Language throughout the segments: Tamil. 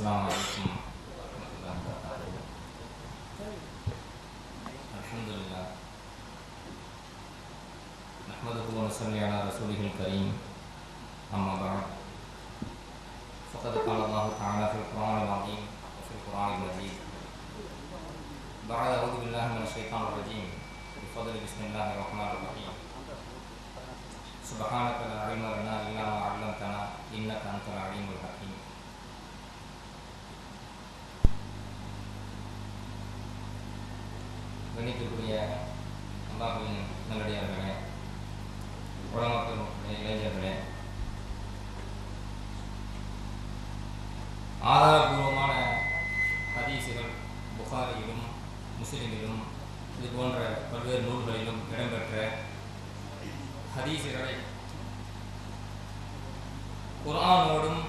Assalamualaikum warahmatullahi wabarakatuh. Alhamdulillah. Nahmaduhu wa nusalli ala rasulihil karim. Amma ba'd. Faqad qala Allah ta'ala fil Qur'anil 'azim wa fil Qur'anil majid. Ba'da a'udzu billahi minasy syaithanir rajim. Bi fadli bismillahir rahmanir rahim. Subhanaka la ilma lana illa ma 'allamtana innaka antal alimul hakim. கணிக்கக்கூடிய அல்லாஹ்வின் நல்லடியார்களே, உலகத்தில் இளைஞர்களே, ஆதாரபூர்வமான ஹதீஸுகள் புகாரியிலும் முஸ்லிமிலும் இது போன்ற பல்வேறு நூல்களிலும் இடம்பெற்ற ஹதீஸுகளை குர்ஆனோடும்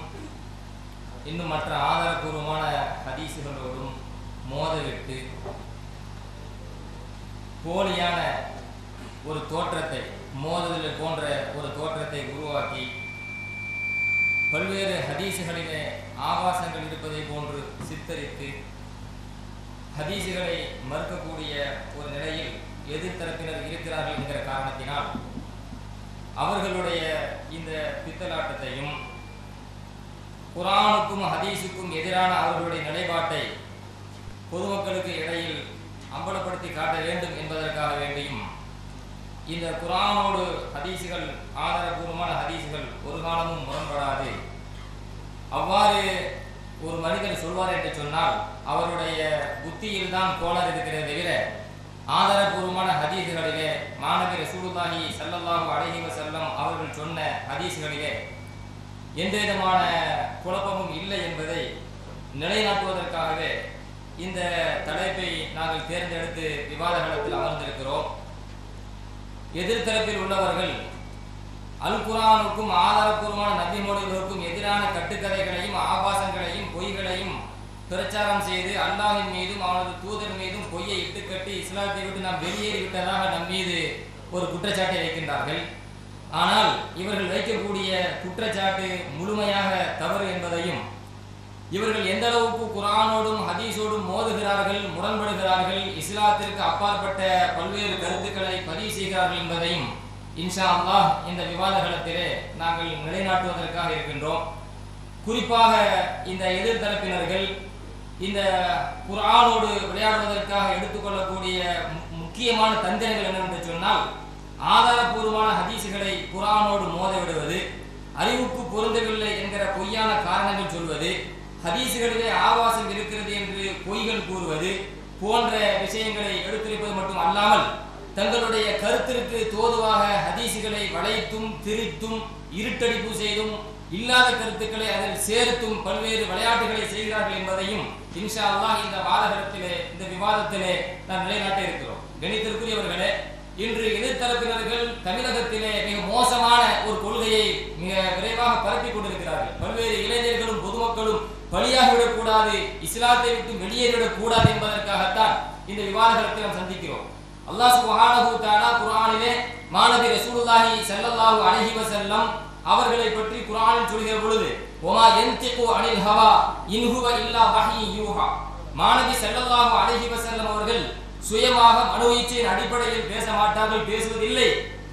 இன்னும் மற்ற ஆதாரபூர்வமான ஹதீஸுகளோடும் மோதவிட்டு போலியான ஒரு தோற்றத்தை, மோதல் போன்ற ஒரு தோற்றத்தை உருவாக்கி பல்வேறு ஹதீஸுகளிலே ஆபாசங்கள் இருப்பதை போன்று சித்தரித்து ஹதீஸுகளை மறுக்கக்கூடிய ஒரு நிலையில் எதிர்த்தரப்பினர் இருக்கிறார்கள் என்கிற காரணத்தினால் அவர்களுடைய இந்த பித்தலாட்டத்தையும் குர்ஆனுக்கும் ஹதீஸுக்கும் எதிரான அவர்களுடைய நிலைப்பாட்டை பொதுமக்களுக்கு இடையில் அம்பலப்படுத்தி காட்ட வேண்டும் என்பதற்காக வேண்டியும் இந்த குர்ஆனோடு ஹதீஸுகள், ஆதாரபூர்வமான ஹதீஸுகள் ஒரு காலமும் முரண்படாது. அவ்வாறு ஒரு மனிதர் சொல்வார் என்று சொன்னால் அவருடைய புத்தியில் தான் கோளாறு இருக்கிறது தவிர ஆதாரபூர்வமான ஹதீஸுகளிலே மாணவி ரசூலுல்லாஹி ஸல்லல்லாஹு அலைஹி வஸல்லம் அவர்கள் சொன்ன ஹதீஸுகளிலே எந்த விதமான குழப்பமும் இல்லை என்பதை நிலைநாட்டுவதற்காகவே இந்த தலைப்பை நாங்கள் தேர்ந்தெடுத்து விவாத களத்தில் அமர்ந்திருக்கிறோம். எதிர்த்தரப்பில் உள்ளவர்கள் அல் குர்ஆனுக்கும் ஆதாரபூர்வமான நபி மொழிகளுக்கும் எதிரான கட்டுக்கதைகளையும் ஆபாசங்களையும் பொய்களையும் பிரச்சாரம் செய்து அல்லாஹ்வின் மீதும் அவனது தூதர் மீதும் பொய்யை இட்டுக்கட்டி இஸ்லாத்தை விட்டு நாம் வெளியேறிவிட்டதாக நம் மீது ஒரு குற்றச்சாட்டை வைக்கின்றார்கள். ஆனால் இவர்கள் வைக்கக்கூடிய குற்றச்சாட்டு முழுமையாக தவறு என்பதையும், இவர்கள் எந்த அளவுக்கு குர்ஆனோடும் ஹதீஸோடும் மோதுகிறார்கள், முரண்படுகிறார்கள், இஸ்லாத்திற்கு அப்பாற்பட்ட பல்வேறு கருத்துக்களை பதிவு செய்கிறார்கள் என்பதையும் இன்ஷா அல்லாஹ் இந்த விவாத களத்திலே நாங்கள் நிலைநாட்டுவதற்காக இருக்கின்றோம். குறிப்பாக இந்த எதிர்த்தரப்பினர்கள் இந்த குர்ஆனோடு விளையாடுவதற்காக எடுத்துக்கொள்ளக்கூடிய முக்கியமான தந்திரங்கள் என்னவென்று சொன்னால், ஆதாரபூர்வமான ஹதீஸுகளை குர்ஆனோடு மோத விடுவது, அறிவுக்கு பொருந்தவில்லை என்கிற பொய்யான காரணங்கள் சொல்வது, ஹதீஸுகளிலே ஆபாசம் இருக்கிறது என்று பொய்கள் கூறுவது போன்ற விஷயங்களை எடுத்துரைப்பது மட்டும் அல்லாமல் தங்களுடைய கருத்திற்கு தோதுவாக ஹதீஸுகளை வளைத்தும் திரித்தும் இருட்டடிப்பு செய்தும் இல்லாத கருத்துக்களை அதில் சேர்த்தும் பல்வேறு விளையாட்டுகளை செய்கிறார்கள் என்பதையும் இன்ஷா அல்லாஹ் இந்த வாதகத்திலே, இந்த விவாதத்திலே நாம் நிலைநாட்ட இருக்கிறோம். கணித்திற்குரியவர்களே, இன்று எதிர்த்தரப்பினர்கள் தமிழகத்திலே மிக மோசமான ஒரு கொள்கையை மிக விரைவாக பரப்பிக் கொண்டிருக்கிறார்கள். பல்வேறு இளைஞர்களும் பொதுமக்களும் பலியாகிவிடக் கூடாது, இஸ்லாத்தை விட்டு வெளியேறிவிடக் கூடாது என்பதற்காகத்தான் இந்த விவாதங்களை நாம் சந்திக்கிறோம். அல்லாஹ் சுப்ஹானஹு வ தஆலா குர்ஆனிலே மாநபி ரசூலுல்லாஹி ஸல்லல்லாஹு அலைஹி வஸல்லம் அவர்களை பற்றி குர்ஆனில் சொல்கிற பொழுது வமா யன்திகு அனில் ஹவா இன் ஹுவ இல்லா வஹ்யு யூஹா, மாநபி ஸல்லல்லாஹு அலைஹி வஸல்லம் அவர்கள் சுயமாக மனோ இச்சையின் அடிப்படையில் பேச மாட்டார்கள், பேசுவதில்லை.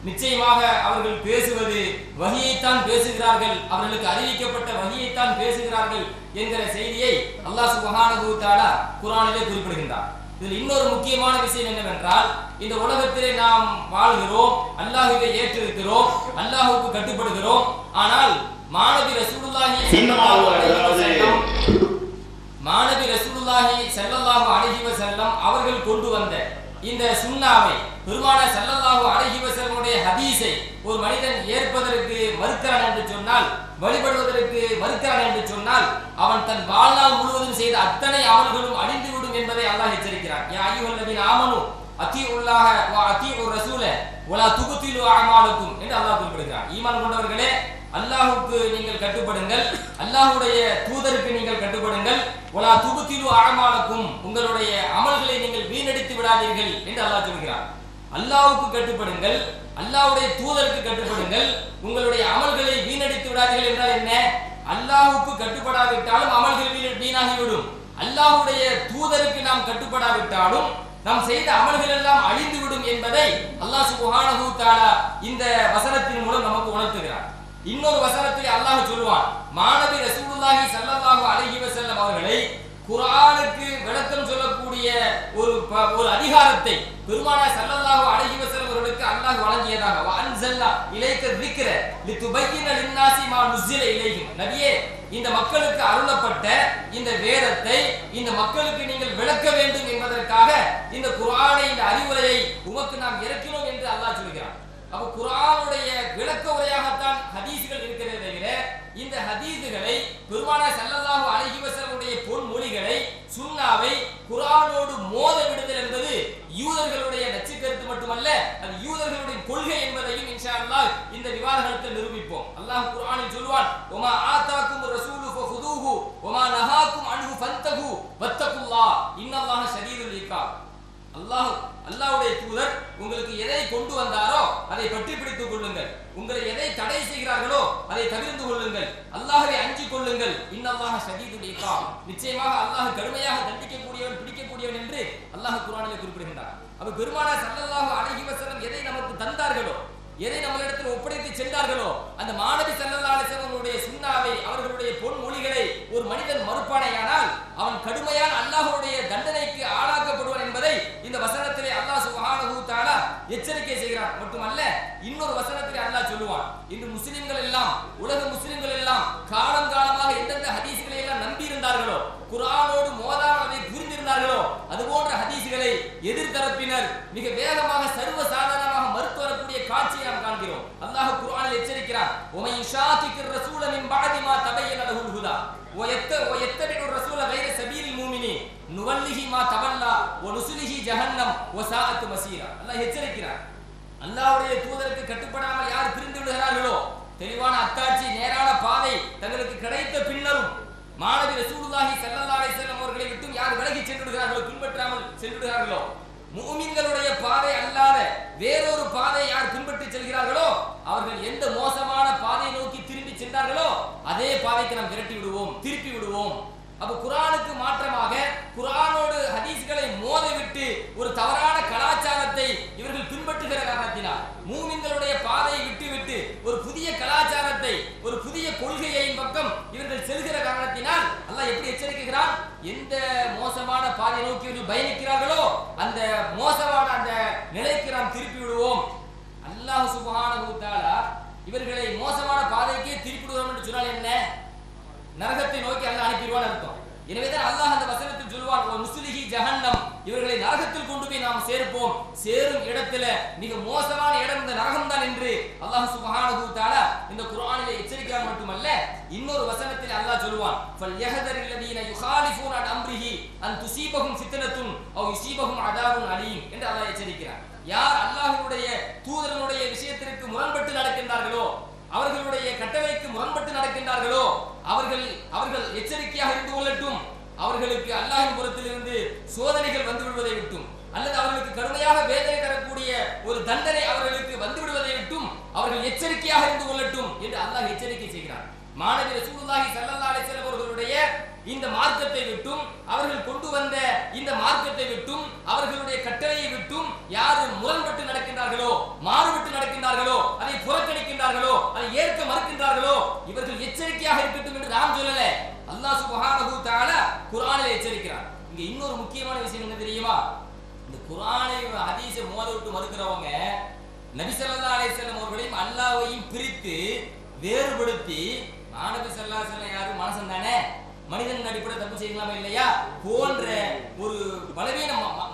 நிச்சயமாக அவர்கள் பேசுவது வஹீயைத்தான் பேசுகிறார்கள், அவர்களுக்கு அறிவிக்கப்பட்ட வஹீயைத்தான் பேசுகிறார்கள் என்கிற செய்தியை அல்லாஹ் சுப்ஹானஹு வ தஆலா குர்ஆனிலே குறிப்பிடுகின்றார். இதில் இன்னொரு முக்கியமான விஷயம் என்னவென்றால், இந்த உலகத்திலே நாம் வாழ்கிறோம், அல்லாஹ்வை ஏற்றிருக்கிறோம், அல்லாஹ்வுக்கு கட்டுப்படுகிறோம். ஆனால் மாநபி ரசூலுல்லாஹி ஸல்லல்லாஹு அலைஹி வஸல்லம் அவர்கள் கொண்டு வந்த இந்த சுன்னாவை, பெருமானார் ஸல்லல்லாஹு அலைஹி வஸல்லமுடைய ஹதீஸை ஒரு மனிதன் ஏற்பதற்கு மறுக்கிறான் என்று சொன்னால், வழிபடுவதற்கு மறுக்கிறான் என்று சொன்னால், அவன் தன் வாழ்நாள் முழுவதும் செய்த அத்தனை அமல்களும் அழிந்துவிடும் என்பதை அல்லாஹ் எச்சரிக்கிறான். யா அய்யுஹல்லதீன ஆமனு அத்தீஉல்லாஹ வ அத்தீஉர் ரசூல வலா துப்திலு அஅமாலக்கும் என்று அல்லாஹ் குறிப்பிடுகிறான். ஈமான் கொண்டவர்களே, அல்லாஹ்வுக்கு நீங்கள் கட்டுப்படுங்கள், அல்லாஹ்வுடைய தூதருக்கு நீங்கள் கட்டுப்படுங்கள், வலா துப்திலு அஅமாலக்கும் உங்களுடைய அமல்களை நீங்கள் வீணடித்து விடாதீர்கள் என்று அல்லாஹ் சொல்கிறார். அல்லாஹ்வுக்கு கட்டுப்படுங்கள், அல்லாஹ்வுடைய தூதருக்கு கட்டுப்படுங்கள், உங்களுடைய அமல்களை வீணடித்து விடாதீர்கள் என்றால் என்ன? அல்லாஹ்வுக்கு கட்டுப்படாவிட்டாலும் அமல்கள் வீணாகிவிடும். அல்லாஹ்வுடைய தூதருக்கு நாம் கட்டுப்படாவிட்டாலும் நாம் செய்த அமல்கள் எல்லாம் அழிந்துவிடும் என்பதை அல்லாஹ் சுப்ஹானஹு தஆலா இந்த வசனத்தின் மூலம் நமக்கு உணர்த்துகிறார். இன்னொரு வசனத்தில் அல்லாஹ் சொல்வான், மாநபி ரசூலுல்லாஹி ஸல்லல்லாஹு அலைஹி வஸல்லம் அவர்களை குர்ஆனுக்கு விளக்கம் சொல்லக்கூடிய ஒரு அதிகாரத்தை பெருமானார் ஸல்லல்லாஹு அலைஹி வஸல்லம் அவர்களுக்கு அல்லாஹ் வழங்கியதாக வஅன்ஸல்னா இலைக்க ذிக்ர லிதுபய்யின லின்னாஸி மா நுஸில இலைஹிம். நபியே, இந்த மக்களுக்கு அருளப்பட்ட இந்த வேதத்தை இந்த மக்களுக்கு நீங்கள் விளக்க வேண்டும் என்பதற்காக இந்த குர்ஆனை, இந்த அறிவுரையை உமக்கு நாம் இறக்கினோம் என்று அல்லாஹ் சொல்கிறான். அப்ப குர்ஆனுடைய விளக்க உரையாகத்தான் ஹதீஸ்கள் இருக்கிறதே தவிர இந்த ஹதீஸ்களை பெருமானார் ஸல்லல்லாஹு அலைஹி வஸல்லம் பொன்மொழிகளை சுன்னாவை குர்ஆனோடு மோத விடுதல் என்பது யூதர்களுடைய நச்சு கருத்து மட்டுமல்ல, அது யூதர்களுடைய கொள்கை என்பதையும் இன்ஷா அல்லாஹ் இந்த விவாதத்தில் நிரூபிப்போம். அல்லாஹ் குர்ஆனில் சொல்வான், வமா ஆதாக்கும் ரசூலு ஃபஹுதூஹு வமா நஹாக்கும் அன்ஹு ஃபன்தஹு வத்தகுல்லாஹ் இன்னல்லாஹ ஷதீதுல் இகாப். அல்லாஹ்வுடைய தூதர் உங்களுக்கு எதை கொண்டு வந்தாரோ அதை பற்றி பிடித்துக் கொள்ளுங்கள், உங்களை எதை தடை செய்கிறார்களோ அதை தவிர்த்து கொள்ளுங்கள், அல்லாஹ்வை அஞ்சிக் கொள்ளுங்கள். இன்னல்லாஹ ஷதீதுல் இகாப், நிச்சயமாக அல்லாஹ் கடுமையாக தண்டிக்கக்கூடியவன், பிடிக்கக்கூடியவன் என்று அல்லாஹ் குர்ஆனிலே குறிப்பிடுகின்றார். அப்ப பெருமானார் ஸல்லல்லாஹு அலைஹி வஸல்லம் எதை நமக்கு தந்தார்களோ, எதை நம்மளிடத்தில் ஒப்படைத்து சென்றார்களோ அந்த மாநபி ஸல்லல்லாஹு அலைஹி வஸல்லம் சுன்னாவை, அவர்களுடைய பொன்மொழிகளை ஒரு மனிதன் மறுப்பானையானால் அவன் கடுமையான அல்லாஹ்வுடைய தண்டனைக்கு ஆளாக்கப்படுவான் என்பதை இந்த வசனத்திலே அல்லாஹ் சுப்ஹானஹு தஆலா எச்சரிக்கை செய்கிறார். மட்டுமல்ல, இன்னொரு வசனத்திலே அல்லாஹ் சொல்லுவான், இன்று முஸ்லிம்கள் எல்லாம், உலக முஸ்லிம்கள் எல்லாம் காலம் காலமாக எந்தெந்த ஹதீஸ்களை எல்லாம் நம்பி இருந்தார்களோ, குர்ஆனோடு மோதாமல் அதை புரிந்திருந்தார்களோ, அதுபோன்ற ஹதீஸ்களை எதிர்த்தரப்பினர் மிக வேகமாக சர்வ சாதாரணமாக மறுத்து வரக்கூடிய காட்சியை நாம் காண்கிறோம். அல்லாஹ் குர்ஆனில் எச்சரிக்கிறார், وَمَن يُشَاقِقِ الرَّسُولَ مِن بَعْدِ مَا تَبَيَّنَ لَهُ الْهُدَى وَيَتَّبِعِ الرَّسُولَ غَيْرَ سَبِيلِ الْمُؤْمِنِينَ نُوَلِّهِ مَا تَوَلَّى وَنُصْلِهِ جَهَنَّمَ وَسَاءَتْ مَصِيرًا. அல்லாஹ் எச்சரிக்கிறார், அல்லாஹ்வுடைய தூதருக்கு கட்டுப்படாமல் யார் பிரிந்து விடுகிறார்களோ, தெளிவான அத்தாட்சி, நேரான பாதை தங்களுக்கு கிடைத்த பின்னரும் மாநபி ரசூலுல்லாஹி ஸல்லல்லாஹு அலைஹி வஸல்லம் அவர்களை விட்டு யார் விலகி சென்று விடுகிறார்களோ, பின்பற்றாமல் சென்று விடுகிறார்களோ, முஃமின்களுடைய பாதை அல்லாத வேறொரு பாதை யார் பின்பற்றி செல்கிறார்களோ, அவர்கள் எந்த மோசமான பாதையை நோக்கி திரும்பி சென்றார்களோ அதே பாதைக்கு நாம் விரட்டி விடுவோம், திருப்பி விடுவோம். அப்ப குர்ஆனுக்கு மாற்றமாக குர்ஆனோடு ஹதீஸ்களை மோதவிட்டு ஒரு தவறான கலாச்சாரத்தை இவர்கள் பின்பற்றுகிற காரணத்தினால், மூமின்களுடைய பாதையை விட்டுவிட்டு ஒரு புதிய கலாச்சாரத்தை, ஒரு புதிய கொள்கையின் பக்கம் இவர்கள் செல்கிற காரணத்தினால் அல்லாஹ் எப்படி எச்சரிக்கிறான், எந்த மோசமான பாதையை நோக்கி இவர்கள் பயணிக்கிறார்களோ அந்த மோசமான அந்த நிலைக்கு நாம் திருப்பி விடுவோம். அல்லாஹ் சுப்ஹானஹு தஆலா இவர்களை மோசமான பாதைக்கே திருப்பி விடுவோம் என்று சொன்னால் என்ன? நரகத்தை நோக்கி அல்லாஹ் அனுப்பிடுவான் அர்த்தம். எனவேதான் அல்லாஹ் அந்த வசனத்தில் சொல்வான், நுஸ்லிஹி ஜஹன்னம், இவர்களை நரகத்தில் கொண்டு போய் நாம் சேர்ப்போம், சேரும் இடத்துல மிக மோசமான இடம் இந்த நரகம் தான் என்று அல்லாஹ் சுப்ஹானஹு தஆலா இந்த குர்ஆனிலே எச்சரிக்கிறான். மட்டுமல்ல, இன்னொரு வசனத்தில் அல்லாஹ் சொல்வான், ஃபல்யஹதரில் லதீன யுகாலிஃபூன அன் அம்ரிஹி அன் துஸீபஹும் ஃபித்னத்துன் அவ் யுஸீபஹும் அதாபுன் அலீம் என்று அல்லாஹ் எச்சரிக்கிறார். யார் அல்லாஹ்வுடைய தூதருடைய விஷயத்திற்கு முரண்பட்டு நடக்கின்றார்களோ, அவர்களுடைய கட்டளைக்கு முரண்பட்டு நடக்கின்றார்களோ, அவர்கள் எச்சரிக்கையாக இருந்து கொள்ளட்டும். அவர்களுக்கு அல்லாஹ்வின் புறத்திலிருந்து சோதனைகள் வந்து விடுவதை விட்டும், அல்லது அவர்களுக்கு கடுமையாக வேதனை தரக்கூடிய ஒரு தண்டனை அவர்களுக்கு வந்து விடுவதை விட்டும் அவர்கள் எச்சரிக்கையாக இருந்து கொள்ளட்டும் என்று அல்லாஹ் எச்சரிக்கை செய்கிறார். மாநபி ரசூலுல்லாஹி ஸல்லல்லாஹு அலைஹி வஸல்லம் அவர்களுடைய இந்த மார்க்கத்தை விட்டும், அவர்கள் கொண்டு வந்த இந்த மார்க்கத்தை விட்டும், அவர்களுடைய கட்டளையை விட்டும் யார் முரண்பட்டு நடக்கின்றார்களோ, மாறுபட்டு நடக்கின்றார்களோ, அதை புறக்கணிக்கின்றார்களோ, அதை ஏற்க மறுக்கின்றார்களோ, இவர்கள் எச்சரிக்கையாக இருக்கட்டும் என்று நாம் சொல்லல, அல்லாஹ் சுப்ஹானஹு தஆலா குர்ஆனில் எச்சரிக்கிறார். இங்க இன்னொரு முக்கியமான விஷயம் என்ன தெரியுமா? இந்த குர்ஆனை ஹதீஸை மோத விட்டு மறுக்கிறவங்க நபி ஸல்லல்லாஹு அலைஹி வஸல்லம் அவர்களையும் அல்லாஹ்வையும் பிரித்து வேறுபடுத்தி, மாநபி ஸல்லல்லாஹு அலைஹி வஸல்லம் யாரு? மனுஷன் தானே, மனிதன் அடிப்படையில் தப்பு செய்யலாமா இல்லையா போன்ற ஒரு பலவீன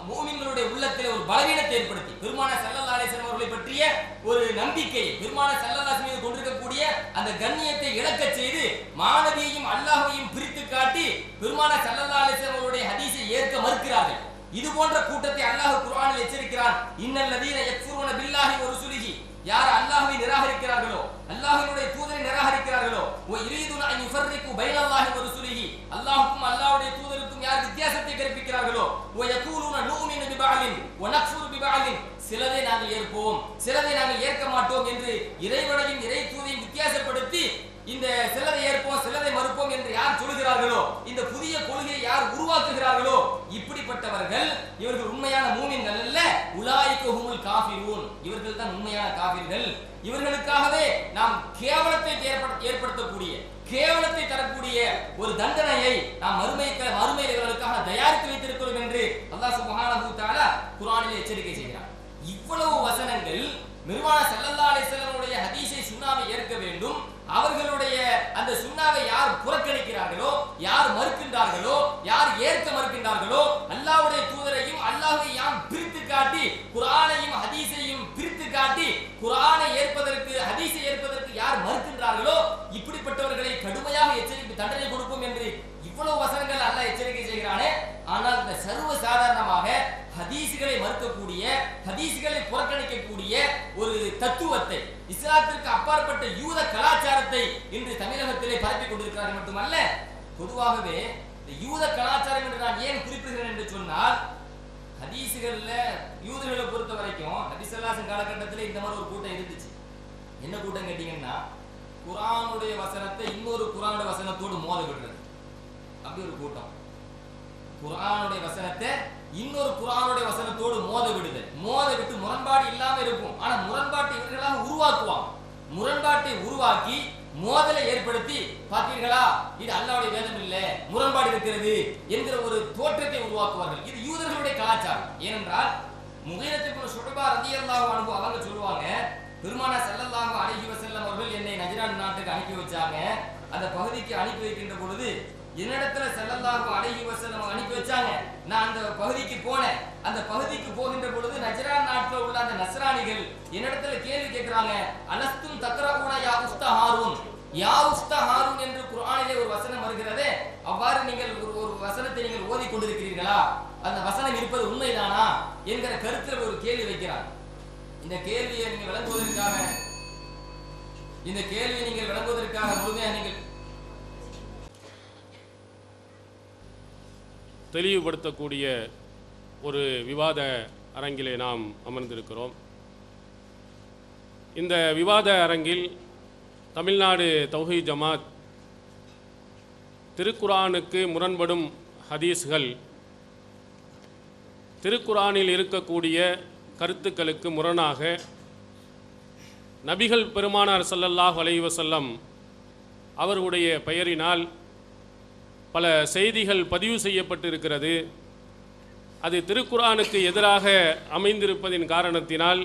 மூமின்களுடைய உள்ளத்தில் ஒரு பலவீனத்தை ஏற்படுத்தி, பெருமானார் ஸல்லல்லாஹு அலைஹி வஸல்லம் அவர்களை பற்றிய ஒரு நம்பிக்கை, பெருமானார் ஸல்லல்லாஹு அலைஹி வஸல்லம் மீது கொண்டிருக்கக்கூடிய அந்த கண்ணியத்தை இழக்கச் செய்து, மாநபியையும் அல்லாஹ்வையும் பிரித்து காட்டி பெருமானார் ஸல்லல்லாஹு அலைஹி வஸல்லம் அவருடைய ஹதீஸை ஏற்க மறுக்கிறார்கள். இது போன்ற கூட்டத்தை அல்லாஹ் குர்ஆனில் எச்சரிக்கிறான். இன்னல் லதீன யக்ஃபுருன பில்லாஹி வ ருசுலிஹி, யார் அல்லாஹ்வை நிராகரிக்கிறார்களோ, அல்லாஹ்வுடைய தூதரை நிராகரிக்கிறார்களோ, வ யுரீதுன அன் யுஃபர்ரிகு பைனல்லாஹி வ ருசுலிஹி, அல்லாஹ்வுக்கும் அல்லாஹ்வுடைய தூதருக்கும் யார் வித்தியாசத்தை கற்பிக்கிறார்களோ, வ யகூலுன நுமினு பிபஅலின் வ நக்ஃபுரு பிபஅலின், சிலதை நாங்கள் ஏற்போம், சிலதை நாங்கள் ஏற்க மாட்டோம் என்று இறைவனையும் இறை தூதையும் வித்தியாசப்படுத்தி இந்த சிலரை ஏற்போம் சிலரை யார் சொல்கிறார்களோ, இந்த புதிய கொள்கையை யார் உருவாக்குகிறார்களோ, இப்படிப்பட்டவர்கள் இவர்கள் உண்மையான மூமின்கள் அல்ல. உலாயிக ஹுமுல் காஃபிரூன், இவர்கள் தான் உண்மையான காஃபிர்கள். இவர்களுக்காகவே நாம் கேவலத்தை ஏற்படுத்தக்கூடிய, கேவலத்தை தரக்கூடிய ஒரு தண்டனையை நாம் மறுமையில் இவர்களுக்காக தயாரித்து வைத்திருக்கிறோம் என்று அல்லாஹ் சுப்ஹானஹு வ தஆலா குர்ஆனிலே எச்சரிக்கை செய்கிறார். இவ்வளவு வசனங்கள் பெருமானார் ஸல்லல்லாஹு அலைஹி வஸல்லம் ஹதீஸை சுன்னாவை ஏற்க வேண்டும். அவர்களுடைய அந்த சுன்னாவை யார் புறக்கணிக்கிறார்களோ, யார் மறுக்கின்றார்களோ, யார் ஏற்க மறுக்கின்றார்களோ, அல்லாஹ்வுடைய தூதரையும் அல்லாஹ்வை யார் பிரித்து காட்டி குர்ஆனையும் ஹதீஸையும் பிரித்து காட்டி குர்ஆனை ஏற்பதற்கு ஹதீஸை ஏற்பதற்கு யார் மறுக்கின்றார்களோ, இப்படிப்பட்டவர்களை கடுமையாக எச்சரிக்கை தண்டனை கொடுப்போம் என்று இவ்வளவு வசனங்கள் அல்லாஹ் எச்சரிக்கை செய்கிறானே. ஆனால் இந்த சர்வ சாதாரணமாக ஹதீஸ்களை மறுக்கக்கூடிய, ஹதீஸ்களை புறக்கணிக்கக்கூடிய ஒரு தத்துவத்தை, இஸ்லாத்திற்கு அப்பாற்பட்ட யூத கலாச்சாரத்தை இன்று தமிழகத்திலே பரப்பிக் கொண்டிருக்கிறார்கள். மட்டுமல்ல, பொதுவாகவே இந்த யூத கலாச்சாரம் என்று நான் ஏன் குறிப்பிடுகிறேன் என்று சொன்னால், ஹதீஸ்கள்ல யூதர்களை பொறுத்த வரைக்கும் நபி ஸல்லல்லாஹு அலைஹி வஸல்லம் காலகட்டத்தில் இந்த மாதிரி ஒரு கூட்டம் இருந்துச்சு. என்ன கூட்டம் கேட்டீங்கன்னா, குர்ஆனுடைய வசனத்தை இன்னொரு குர்ஆனுடைய வசனத்தோடு மோத விடுறது. அப்படி ஒரு கூட்டம். குர்ஆனுடைய வசனத்தை இன்னொரு குர்ஆனுடைய வசனத்தோடு மோத விட்டு முரண்பாடு இல்லாம இருக்கும். ஆனா முரண்பாட்டை இவர்களாக உருவாக்குவாங்க. முரண்பாட்டை உருவாக்கி மோதலை ஏற்படுத்தி, பார்த்தீர்களா இது அல்லாஹ்வுடைய வேதம் இல்ல, முரண்பாடு இருக்கிறது என்கிற ஒரு தோற்றத்தை உருவாக்குவார்கள். இது யூதர்களுடைய கலாச்சாரம். ஏனென்றால் முகீரத் இப்னு ஷுஅபா ரலியல்லாஹு அன்ஹு அவங்க சொல்லுவாங்க, பெருமானார் ஸல்லல்லாஹு அலைஹி வஸல்லம் அவர்கள் என்னை நஜ்ரான் நாட்டுக்கு அனுப்பி வச்சாங்க. அந்த பகுதிக்கு அனுப்பி வைக்கின்ற பொழுது என்னிடத்துல ஸல்லல்லாஹு அலைஹி வஸல்லம் அனுப்பி வச்சாங்க. நான் அந்த பகுதிக்கு போனேன். அந்த பகுதிக்கு போகின்ற பொழுது நஜ்ரான் நாட்டில் உள்ள அந்த நஸ்ரானிகள் என்னிடத்துல கேள்வி கேட்கிறாங்க, அலஸ்தும் தக்ரஊன யா உஸ்தா ஹாரூன், யா உஸ்தா ஹாரூன் என்று குர்ஆனிலே ஒரு வசனம் வருகிறதே, அவ்வாறு நீங்கள் ஒரு வசனத்தை நீங்கள் ஓதி கொண்டிருக்கிறீர்களா, அந்த வசனம் இருப்பது உண்மைதானா என்கிற கருத்தில் ஒரு கேள்வி வைக்கிறாங்க. இந்த கேள்வியை நீங்கள் விளங்குவதற்காக முழுமையாக நீங்கள் தெளிவுபடுத்தக்கூடிய ஒரு விவாத அரங்கிலே நாம் அமர்ந்திருக்கிறோம். இந்த விவாத அரங்கில் தமிழ்நாடு தௌஹீத் ஜமாத் திருக்குர்ஆனுக்கு முரண்படும் ஹதீஸ்கள், திருக்குர்ஆனில் இருக்கக்கூடிய கருத்துக்களுக்கு முரணாக நபிகள் பெருமானார் ஸல்லல்லாஹு அலைஹி வஸல்லம் அவர்களுடைய பெயரினால் பல செய்திகள் பதிவு செய்யப்பட்டிருக்கிறது. அது திருக்குர்ஆனுக்கு எதிராக அமைந்திருப்பதின் காரணத்தினால்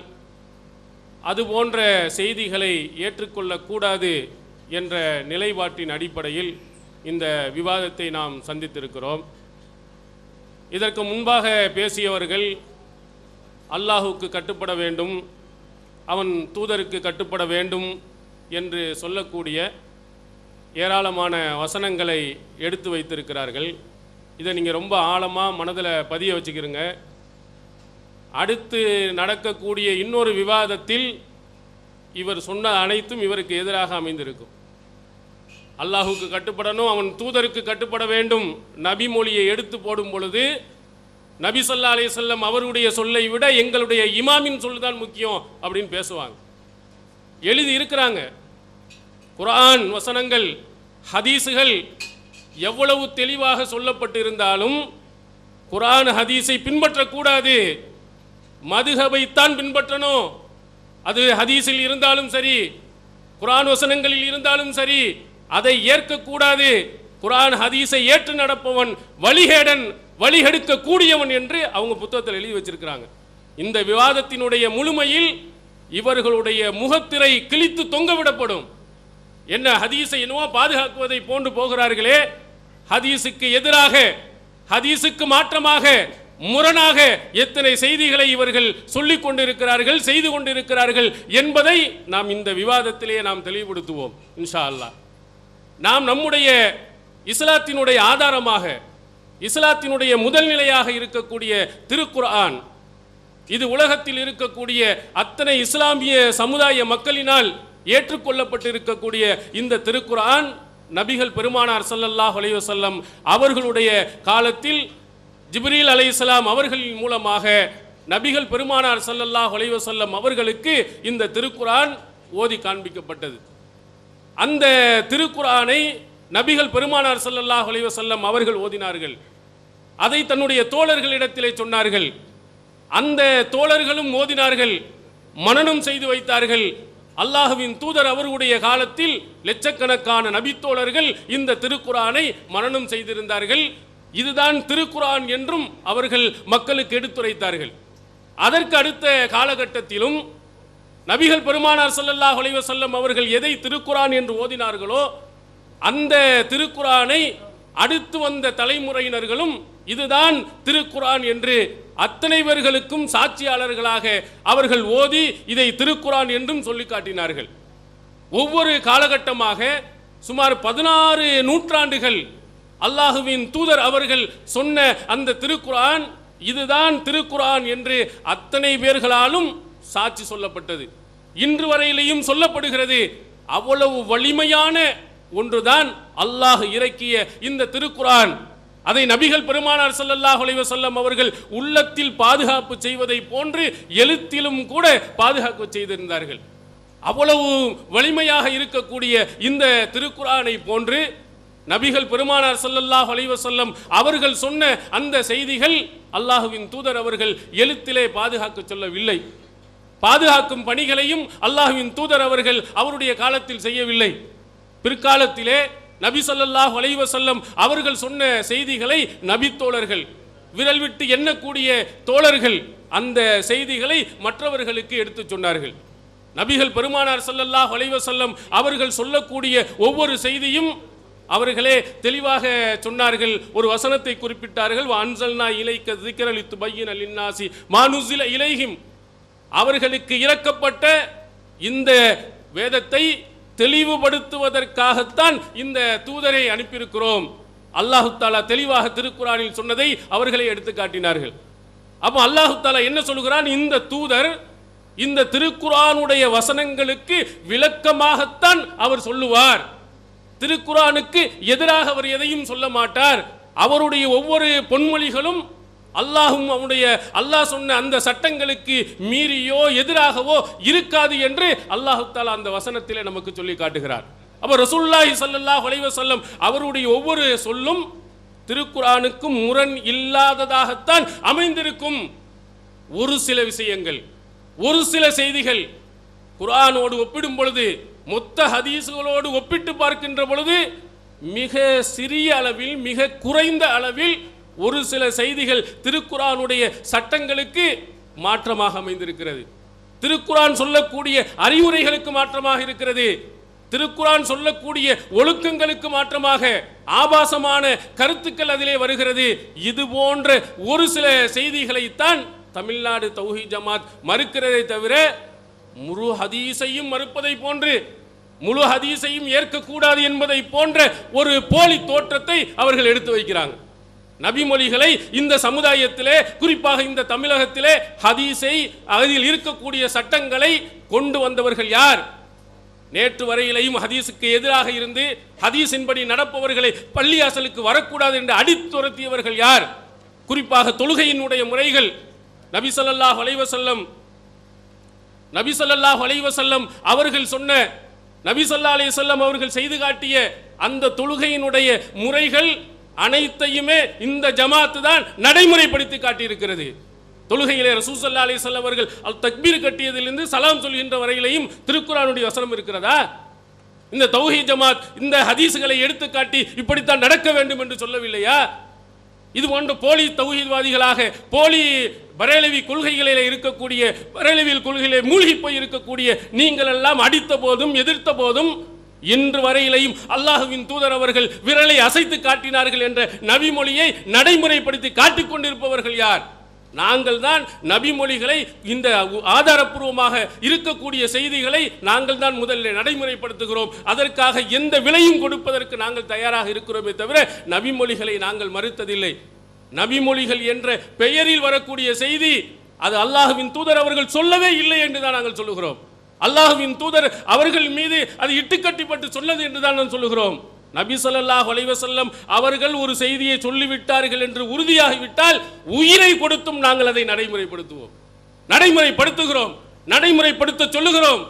அது போன்ற செய்திகளை ஏற்றுக்கொள்ளக்கூடாது என்ற நிலைப்பாட்டின் அடிப்படையில் இந்த விவாதத்தை நாம் சந்தித்திருக்கிறோம். இதற்கு முன்பாக பேசியவர்கள் அல்லாஹுக்கு கட்டுப்பட வேண்டும், அவன் தூதருக்கு கட்டுப்பட வேண்டும் என்று சொல்லக்கூடிய ஏராளமான வசனங்களை எடுத்து வைத்திருக்கிறார்கள். இதை நீங்கள் ரொம்ப ஆழமாக மனதில் பதிய வச்சுக்கிறங்க. அடுத்து நடக்கக்கூடிய இன்னொரு விவாதத்தில் இவர் சொன்ன அனைத்தும் இவருக்கு எதிராக அமைந்திருக்கும். அல்லாஹுக்கு கட்டுப்படணும், அவன் தூதருக்கு கட்டுப்பட வேண்டும், நபி மொழியை எடுத்து போடும் பொழுது நபி ஸல்லல்லாஹு அலைஹி வஸல்லம் அவருடைய சொல்லை விட எங்களுடைய இமாமின் சொல்லுதான் முக்கியம் அப்படின்னு பேசுவாங்க. எழுதி இருக்கிறாங்க. குர்ஆன் வசனங்கள், ஹதீஸுகள் எவ்வளவு தெளிவாக சொல்லப்பட்டிருந்தாலும் குர்ஆன் ஹதீஸை பின்பற்றக்கூடாது, மதுஹபைத்தான் பின்பற்றணும். அது ஹதீஸில் இருந்தாலும் சரி, குர்ஆன் வசனங்களில் இருந்தாலும் சரி, அதை ஏற்கக்கூடாது. குர்ஆன் ஹதீஸை ஏற்று நடப்பவன் வழிகேடன், வழிகெடுக்க கூடியவன் என்று அவங்க புத்தகத்தில் எழுதி வச்சிருக்கிறாங்க. இந்த விவாதத்தினுடைய முழுமையில் இவர்களுடைய முகத்திரை கிழித்து தொங்கவிடப்படும். என்ன ஹதீஸை என்னவோ பாதுகாக்குவதை போன்று போகிறார்களே, ஹதீஸுக்கு எதிராக, ஹதீஸுக்கு மாற்றமாக, முரணாக எத்தனை செய்திகளை இவர்கள் சொல்லிக் கொண்டிருக்கிறார்கள், செய்து கொண்டிருக்கிறார்கள் என்பதை நாம் இந்த விவாதத்திலேயே நாம் தெளிவுபடுத்துவோம் இன்ஷா அல்லாஹ். நாம் நம்முடைய இஸ்லாத்தினுடைய ஆதாரமாக, இஸ்லாத்தினுடைய முதல் நிலையாக இருக்கக்கூடிய திருக்குர்ஆன், இது உலகத்தில் இருக்கக்கூடிய அத்தனை இஸ்லாமிய சமுதாய மக்களினால் ஏற்றுக்கொள்ளப்பட்டிருக்கக்கூடிய இந்த திருக்குர்ஆன் நபிகள் பெருமானார் ஸல்லல்லாஹு அலைஹி வஸல்லம் அவர்களுடைய காலத்தில் ஜிப்ரீல் அலைஹிஸ்ஸலாம் அவர்களின் மூலமாக நபிகள் பெருமானார் ஸல்லல்லாஹு அலைஹி வஸல்லம் அவர்களுக்கு இந்த திருக்குர்ஆன் ஓதி காண்பிக்கப்பட்டது. அந்த திருக்குர்ஆனை நபிகள் பெருமானார் ஸல்லல்லாஹு அலைஹி வஸல்லம் அவர்கள் ஓதினார்கள். அதை தன்னுடைய தோழர்களிடத்திலே சொன்னார்கள். அந்த தோழர்களும் ஓதினார்கள், மனனம் செய்து வைத்தார்கள். அல்லாஹ்வின் தூதர் அவர்களுடைய காலத்தில் லட்சக்கணக்கான நபித்தோழர்கள் இந்த திருக்குரானை மனனம் செய்திருந்தார்கள். இதுதான் திருக்குரான் என்றும் அவர்கள் மக்களுக்கு எடுத்துரைத்தார்கள். அதற்கு அடுத்த காலகட்டத்திலும் நபிகள் பெருமானார் ஸல்லல்லாஹு அலைஹி வஸல்லம் அவர்கள் எதை திருக்குரான் என்று ஓதினார்களோ அந்த திருக்குரானை அடுத்து வந்த தலைமுறையினர்களும் இதுதான் திருக்குரான் என்று அத்தனை பேர்களுக்கும் சாட்சியாளர்களாக அவர்கள் ஓதி இதை திருக்குரான் என்றும் சொல்லி காட்டினார்கள். ஒவ்வொரு காலகட்டமாக சுமார் 16 நூற்றாண்டுகள் அல்லாஹுவின் தூதர் அவர்கள் சொன்ன அந்த திருக்குரான் இதுதான் திருக்குரான் என்று அத்தனை பேர்களாலும் சாட்சி சொல்லப்பட்டது. இன்று வரையிலேயும் சொல்லப்படுகிறது. அவ்வளவு வலிமையான ஒன்றுதான் அல்லாஹ் இறக்கிய இந்த திருக்குரான். அதை நபிகள் பெருமானார் ஸல்லல்லாஹு அலைஹி வஸல்லம் அவர்கள் உள்ளத்தில் பாதுகாப்பு செய்வதை போன்று எழுத்திலும் கூட பாதுகாப்பு செய்திருந்தார்கள். அவ்வளவு வலிமையாக இருக்கக்கூடிய இந்த திருக்குரானை போன்று நபிகள் பெருமானார் ஸல்லல்லாஹு அலைஹி வஸல்லம் அவர்கள் சொன்ன அந்த செய்திகள் அல்லாஹ்வின் தூதர் அவர்கள் எழுத்திலே பாதுகாக்க சொல்லவில்லை. பாதுகாக்கும் பணிகளையும் அல்லாஹ்வின் தூதர் அவர்கள் அவருடைய காலத்தில் செய்யவில்லை. பிற்காலத்திலே நபி ஸல்லல்லாஹு அலைஹி வஸல்லம் அவர்கள் சொன்ன செய்திகளை நபித்தோழர்கள், விரல் விட்டு எண்ணக்கூடிய தோழர்கள் அந்த செய்திகளை மற்றவர்களுக்கு எடுத்துச் சொன்னார்கள். நபிகள் பெருமானார் ஸல்லல்லாஹு அலைஹி வஸல்லம் அவர்கள் சொல்லக்கூடிய ஒவ்வொரு செய்தியும் அவர்களே தெளிவாக சொன்னார்கள். ஒரு வசனத்தை குறிப்பிட்டார்கள், வஅன்ஸல்னா இலைக்க ذிக்ர லிதுபய்யின லின்னாஸி மா நுஸில இலைஹிம். அவர்களுக்கு இறக்கப்பட்ட இந்த வேதத்தை தெளிவுபடுத்துவதற்காகத்தான் இந்த தூதரை அனுப்பியிருக்கிறோம். அல்லாஹு தஆலா தெளிவாக திருக்குரானில் சொன்னதை அவர்களை எடுத்து காட்டினார்கள். அப்போ அல்லாஹு தஆலா என்ன சொல்கிறான், இந்த தூதர் இந்த திருக்குரானுடைய வசனங்களுக்கு விளக்கமாகத்தான் அவர் சொல்லுவார். திருக்குரானுக்கு எதிராக அவர் எதையும் சொல்ல மாட்டார். அவருடைய ஒவ்வொரு பொன்மொழிகளும் அல்லாஹும் அவனுடைய அல்லாஹ் சொன்ன அந்த சட்டங்களுக்கு மீறியோ எதிராகவோ இருக்காது என்று அல்லாஹு தஆலா அந்த வசனத்திலே நமக்கு சொல்லி காட்டுகிறார். அப்ப ரசூலுல்லாஹி ஸல்லல்லாஹு அலைஹி வஸல்லம் அவருடைய ஒவ்வொரு சொல்லும் திருக்குரானுக்கு முரண் இல்லாததாகத்தான் அமைந்திருக்கும். ஒரு சில விஷயங்கள், ஒரு சில செய்திகள் குர்ஆனோடு ஒப்பிடும் பொழுது, மொத்த ஹதீஸுகளோடு ஒப்பிட்டு பார்க்கின்ற பொழுது மிக சிறிய அளவில், மிக குறைந்த அளவில் ஒரு சில செய்திகள் திருக்குரானுடைய சட்டங்களுக்கு மாற்றமாக அமைந்திருக்கிறது. திருக்குரான் சொல்லக்கூடிய அறிவுரைகளுக்கு மாற்றமாக இருக்கிறது. திருக்குரான் சொல்லக்கூடிய ஒழுக்கங்களுக்கு மாற்றமாக ஆபாசமான கருத்துக்கள் அதிலே வருகிறது. இது போன்ற ஒரு சில செய்திகளைத்தான் தமிழ்நாடு தௌஹீத் ஜமாத் மறுக்கிறதை தவிர முழு ஹதீஸையும் மறுப்பதை போன்று, முழு ஹதீஸையும் ஏற்கக்கூடாது என்பதை போன்ற ஒரு போலி தோற்றத்தை அவர்கள் எடுத்து வைக்கிறாங்க. நபிமொழிகளை இந்த சமுதாயத்திலே, குறிப்பாக இந்த தமிழகத்திலே ஹதீஸை, அதில் இருக்கக்கூடிய சட்டங்களை கொண்டு வந்தவர்கள் யார்? நேற்று வரையிலையும் ஹதீஸுக்கு எதிராக இருந்து ஹதீஸின்படி நடப்பவர்களை பள்ளியாசலுக்கு வரக்கூடாது என்று அடித்துரத்தியவர்கள் யார்? குறிப்பாக தொழுகையினுடைய முறைகள் நபி ஸல்லல்லாஹு அலைஹி வஸல்லம் அவர்கள் சொன்ன, நபி ஸல்லல்லாஹு அலைஹி வஸல்லம் அவர்கள் செய்து காட்டிய அந்த தொழுகையினுடைய முறைகள் அனைத்தையுமே இந்த ஜமாத்து தான் நடைமுறைப்படுத்தி காட்டியிருக்கிறது. தொழுகையிலே ரசூல் ஸல்லல்லாஹு அலைஹி வஸல்லம் அவர்கள் தக்பீர் கட்டியதிலிருந்து சலாம் சொல்கின்ற வரையிலையும் திருக்குரானுடைய வசனம் இருக்கிறதா? இந்த தௌஹீத் ஜமாத் இந்த ஹதீஸ்களை எடுத்து காட்டி இப்படித்தான் நடக்க வேண்டும் என்று சொல்லவில்லையா? இது போன்ற போலி தௌஹீத்வாதிகளாக, போலி பரேலவி கொள்கைகளில் இருக்கக்கூடிய, பரேலவியல் கொள்கையிலே மூழ்கி போய் இருக்கக்கூடிய நீங்கள் எல்லாம் அடித்த போதும் எதிர்த்த போதும் இன்று வரையிலையும் அல்லாஹ்வின் தூதர் அவர்கள் விரலை அசைத்து காட்டினார்கள் என்ற நபிமொழியை நடைமுறைப்படுத்தி காட்டிக் கொண்டிருப்பவர்கள் யார்? நாங்கள் தான் நபிமொழிகளை, இந்த ஆதாரப்பூர்வமாக இருக்கக்கூடிய செய்திகளை நாங்கள் தான் முதலில் நடைமுறைப்படுத்துகிறோம். அதற்காக எந்த விலையும் கொடுப்பதற்கு நாங்கள் தயாராக இருக்கிறோமே தவிர நபிமொழிகளை நாங்கள் மறுத்ததில்லை. நபிமொழிகள் என்ற பெயரில் வரக்கூடிய செய்தி அது அல்லாஹ்வின் தூதர் அவர்கள் சொல்லவே இல்லை என்று தான் நாங்கள் சொல்லுகிறோம். அல்லாஹ்வின் தூதர் அவர்கள் மீது அது இட்டுக்கட்டிப்பட்டு சொன்னது என்று தான் நான் சொல்லுகிறோம். நபி ஸல்லல்லாஹு அலைஹி வஸல்லம் அவர்கள் ஒரு செய்தியை சொல்லிவிட்டார்கள் என்று உறுதியாகிவிட்டால் உயிரை கொடுத்தும் நாங்கள் அதை நடைமுறைப்படுத்துவோம், நடைமுறைப்படுத்துகிறோம், நடைமுறைப்படுத்த சொல்லுகிறோம்.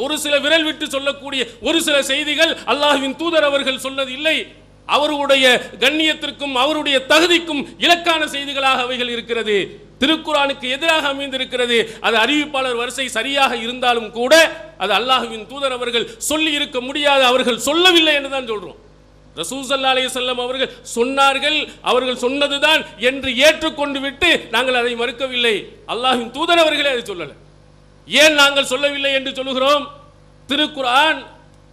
ஒரு சில விரல் விட்டு சொல்லக்கூடிய ஒரு சில செய்திகள் அல்லாஹ்வின் தூதர் அவர்கள் சொன்னது இல்லை. அவருடைய கண்ணியத்திற்கும் அவருடைய தகுதிக்கும் இலக்கான செய்திகளாக அவைகள் இருக்கிறது. திருக்குர்ஆனுக்கு எதிராக அமைந்திருக்கிறது. அது அறிவிப்பாளர் வரிசை சரியாக இருந்தாலும் கூட அது அல்லாஹ்வின் தூதர் அவர்கள் சொல்லி இருக்க முடியாது, அவர்கள் சொல்லவில்லை என்று தான் சொல்றோம். ரசூல் ஸல்லல்லாஹு அலைஹி வஸல்லம் அவர்கள் சொன்னார்கள், அவர்கள் சொன்னதுதான் என்று ஏற்றுக்கொண்டு விட்டு நாங்கள் அதை மறுக்கவில்லை. அல்லாஹ்வின் தூதர் அவர்களே அதை சொல்லல. ஏன் நாங்கள் சொல்லவில்லை என்று சொல்லுகிறோம்? திருக்குர்ஆன்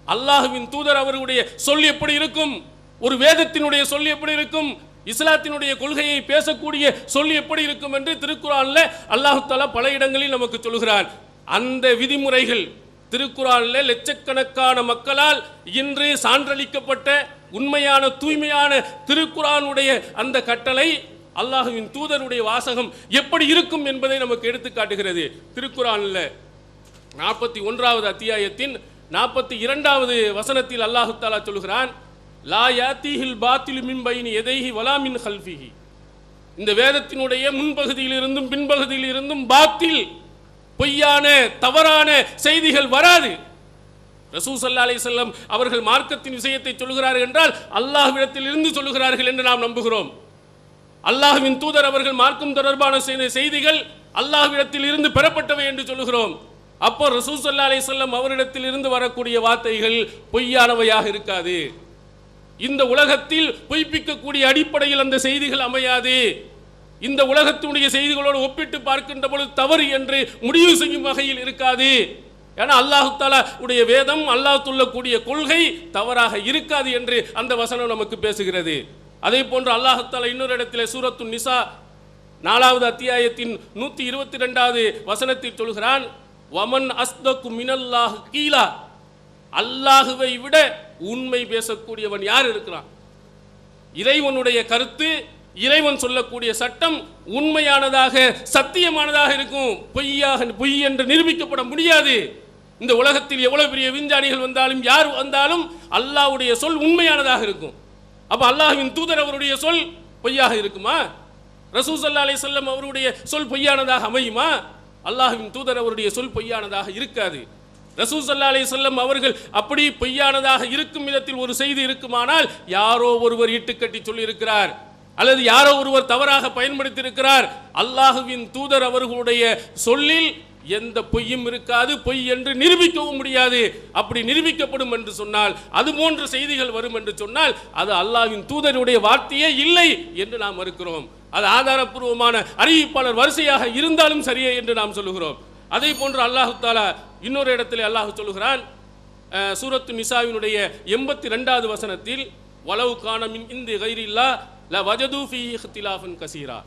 அல்லாஹ்வின் தூதர் அவர்களுடைய சொல் எப்படி இருக்கும்? ஒரு வேதத்தினுடைய சொல் எப்படி இருக்கும்? இஸ்லாத்தினுடைய கொள்கையை பேசக்கூடிய சொல் எப்படி இருக்கும் என்று திருக்குர்ஆன்ல அல்லாஹ் தஆலா பல இடங்களில் நமக்கு சொல்கிறார். அந்த விதிமுறைகள் திருக்குர்ஆன்ல லட்சக்கணக்கான மக்களால் இன்று சான்றளிக்கப்பட்ட உண்மையான தூய்மையான திருக்குர்ஆனுடைய அந்த கட்டளை அல்லாஹ்வின் தூதருடைய வாசகம் எப்படி இருக்கும் என்பதை நமக்கு எடுத்து காட்டுகிறது. திருக்குர்ஆன்ல 41வது அத்தியாயத்தின் 42வது வசனத்தில் அல்லாஹ் தஆலா சொல்கிறான், லா யாத்திஹில் பாத்திலு மின் பைனி யதைஹி வலா மின் கல்ஃபிஹி. இந்த வேதத்தினுடைய முன்பகுதியில் இருந்தும் பின்பகுதியில் இருந்தும் பாத்தில் பொய்யான தவறான செய்திகள் வராது. ரசூல் ஸல்லல்லாஹு அலைஹி வஸல்லம் அவர்கள் மார்க்கத்தின் விஷயத்தை சொல்கிறார்கள் என்றால் அல்லாஹ்விடத்தில் இருந்து சொல்கிறார்கள் என்று நாம் நம்புகிறோம். அல்லாஹ்வின் தூதர் அவர்கள் மார்க்கம் தொடர்பான செய்திகள் அல்லாஹ்விடத்தில் இருந்து பெறப்பட்டவை என்று சொல்லுகிறோம். அப்போ ரசூல் ஸல்லல்லாஹு அலைஹி வஸல்லம் அவரிடத்தில் இருந்து வரக்கூடிய வார்த்தைகள் பொய்யானவையாக இருக்காது. இந்த உலகத்தில் பொய்ப்பிக்கக்கூடிய அடிப்படையில் அந்த செய்திகள் அமையாது. இந்த உலகத்தினுடைய செய்திகளோடு ஒப்பிட்டு பார்க்கின்ற பொழுது தவறு என்று முடிவு செய்யும் வகையில் இருக்காது. ஏன்னா அல்லாஹ் தஆலா உடைய வேதம், அல்லாஹ் சொல்லக்கூடிய கொள்கை தவறாக இருக்காது என்று அந்த வசனம் நமக்கு பேசுகிறது. அதே போன்று அல்லாஹ் தஆலா இன்னொரு இடத்திலே சூரத்து நிசா 4வது அத்தியாயத்தின் 122வது வசனத்தில் சொல்கிறான், வமன் அஸ்தகு மினல்லாஹ் கீலா. அல்லாஹுவை விட உண்மை பேசக்கூடியவன் யார் இருக்கிறான்? இறைவனுடைய கருத்து, இறைவன் சொல்லக்கூடிய சட்டம் உண்மையானதாக சத்தியமானதாக இருக்கும். பொய் என்று நிரூபிக்கப்பட முடியாது. இந்த உலகத்தில் எவ்வளவு பெரிய விஞ்ஞானிகள் வந்தாலும் யார் வந்தாலும் அல்லாஹ்வுடைய சொல் உண்மையானதாக இருக்கும். அப்ப அல்லாஹ்வின் தூதர் அவருடைய சொல் பொய்யாக இருக்குமா? ரசூல் ஸல்லல்லாஹு அலைஹி வஸல்லம் அவருடைய சொல் பொய்யானதாக அமையுமா? அல்லாஹ்வின் தூதர் அவருடைய சொல் பொய்யானதாக இருக்காது. ரசூல் ஸல்லல்லாஹு அலைஹி வஸல்லம் அவர்கள் அப்படி பொய்யானதாக இருக்கும் விதத்தில் ஒரு செய்தி இருக்குமானால் யாரோ ஒருவர் இட்டுக்கட்டி சொல்லி இருக்கிறார், அல்லது யாரோ ஒருவர் தவறாக பயன்படுத்தி இருக்கிறார். அல்லாஹ்வின் தூதர் அவர்களுடைய சொல்லில் எந்த பொய்யும் இருக்காது, பொய் என்று நிரூபிக்கவும் முடியாது. அப்படி நிரூபிக்கப்படும் என்று சொன்னால், அது போன்ற செய்திகள் வரும் என்று சொன்னால் அது அல்லாஹ்வின் தூதருடைய வார்த்தையே இல்லை என்று நாம் மறுக்கிறோம். அது ஆதாரப்பூர்வமான அறிவிப்பாளர் வரிசையாக இருந்தாலும் சரியே என்று நாம் சொல்லுகிறோம். அதே போன்று அல்லாஹ் தஆலா இன்னொரு இடத்திலே அல்லாஹ் சொல்லுகிறான், சூரத்து நிசாவினுடைய 82வது வசனத்தில், வலவு கான மின் இந்தி கைரில்லா ல வஜது ஃபீஹி இக்திலாஃபன் கஸீரா.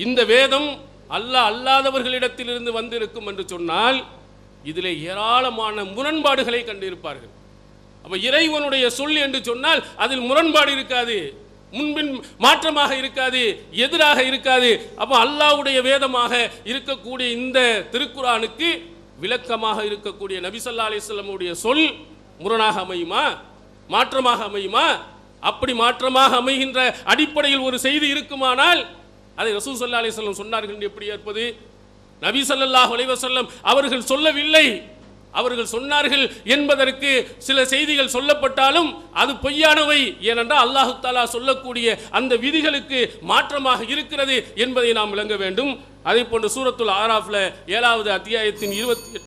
இந்த வேதம் அல்லாஹ் அல்லாதவர்களிடத்திலிருந்து வந்திருக்கும் என்று சொன்னால் இதிலே ஏராளமான முரண்பாடுகளை கண்டிருப்பார்கள். அப்ப இறைவனுடைய சொல் என்று சொன்னால் அதில் முரண்பாடு இருக்காது, முன்பின் மாற்றமாக இருக்காது, எதிராக இருக்காது. அப்ப அல்லாஹ்வுடைய வேதமாக இருக்கக்கூடிய இந்த திருக்குர்ஆனுக்கு விளக்கமாக இருக்கக்கூடிய நபி ஸல்லல்லாஹு அலைஹி வஸல்லம் உடைய சொல் முரணாக அமையுமா? மாற்றமாக அமையுமா? அப்படி மாற்றமாக அமைகின்ற அடிப்படையில் ஒரு செய்தி இருக்குமானால் அதை ரசூல் ஸல்லல்லாஹு அலைஹி வஸல்லம் சொன்னார்கள் என்று எப்படி ஏற்பது? நபி ஸல்லல்லாஹு அலைஹி வஸல்லம் அவர்கள் சொல்லவில்லை, அவர்கள் சொன்னார்கள் என்பதற்கு சில செய்திகள் சொல்லப்பட்டாலும் அது பொய்யானவை. ஏனென்றால் அல்லாஹ் தஆலா சொல்லக்கூடிய அந்த விதிகளுக்கு மாற்றமாக இருக்கிறது என்பதை நாம் விளங்க வேண்டும். அதே போன்று சூரத்துல் ஆராஃப்ல 7வது அத்தியாயத்தின்